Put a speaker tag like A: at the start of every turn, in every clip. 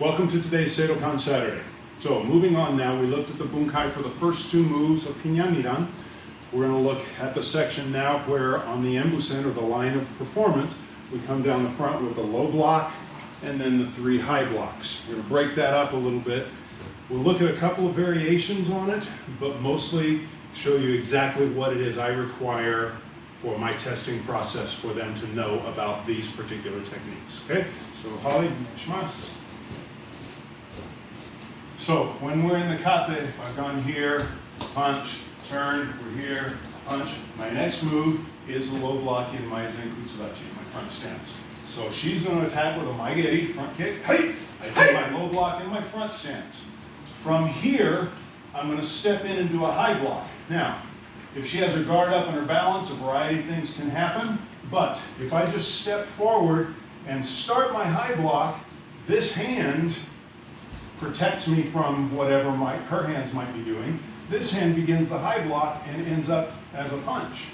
A: Welcome to today's Seidokan Saturday. So moving on now, we looked at the bunkai for the first two moves of Pinan Nidan. We're going to look at the section now where on the embusen, or the line of performance, we come down the front with the low block and then the three high blocks. We're going to break that up a little bit. We'll look at a couple of variations on it, but mostly show you exactly what it is I require for my testing process for them to know about these particular techniques. Okay, so Holly, shimasu. So when we're in the kate, if I've gone here, punch, turn, we're here, punch. My next move is the low block in my zenkutsudachi, my front stance. So she's going to attack with a maigeri, front kick. Hey! I do my low block in my front stance. From here, I'm going to step in and do a high block. Now, if she has her guard up and her balance, a variety of things can happen. But if I just step forward and start my high block, this hand protects me from whatever her hands might be doing. This hand begins the high block and ends up as a punch.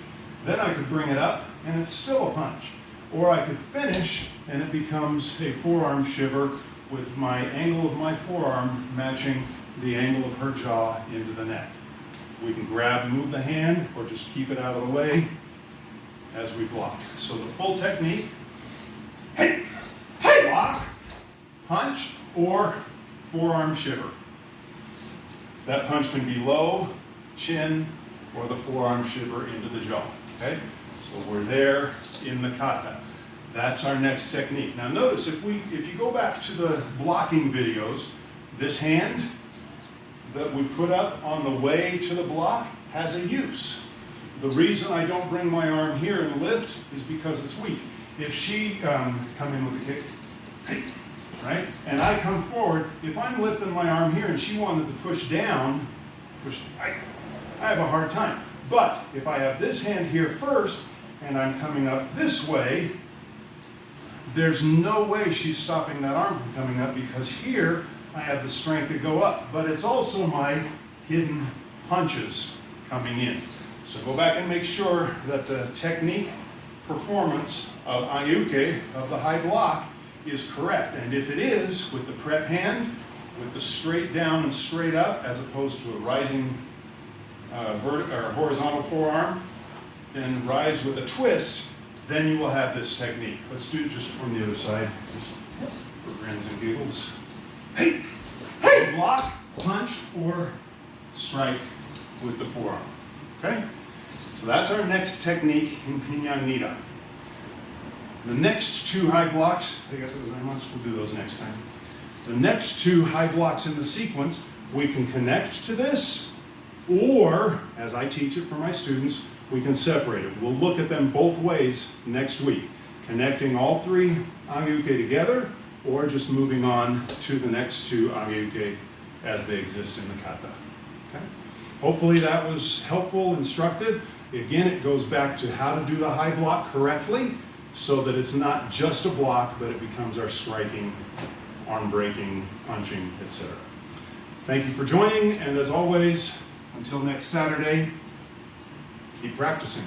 A: Then I could bring it up and it's still a punch. Or I could finish and it becomes a forearm shiver with my angle of my forearm matching the angle of her jaw into the neck. We can grab and move the hand or just keep it out of the way as we block. So the full technique, hey, hey, block, punch, or forearm shiver. That punch can be low, chin, or the forearm shiver into the jaw. Okay? So we're there in the kata. That's our next technique. Now notice, if you go back to the blocking videos, this hand that we put up on the way to the block has a use. The reason I don't bring my arm here and lift is because it's weak. If she come in with a kick, hey, right? And I come forward, if I'm lifting my arm here and she wanted to push down, I have a hard time. But if I have this hand here first and I'm coming up this way, there's no way she's stopping that arm from coming up, because here I have the strength to go up. But it's also my hidden punches coming in. So go back and make sure that the technique performance of Anyuke, of the high block, is correct. And if it is, with the prep hand, with the straight down and straight up, as opposed to a rising horizontal forearm, then rise with a twist, then you will have this technique. Let's do it just from the other side, just for grins and giggles. Hey! Hey! Block, punch, or strike with the forearm. Okay? So that's our next technique in Pinan Nidan. The next two high blocks, we'll do those next time. The next two high blocks in the sequence, we can connect to this, or, as I teach it for my students, we can separate it. We'll look at them both ways next week, connecting all three Anyuke together, or just moving on to the next two Anyuke as they exist in the kata. Okay? Hopefully that was helpful, instructive. Again, it goes back to how to do the high block correctly, so that it's not just a block, but it becomes our striking, arm breaking, punching, etc. Thank you for joining, and as always, until next Saturday, keep practicing.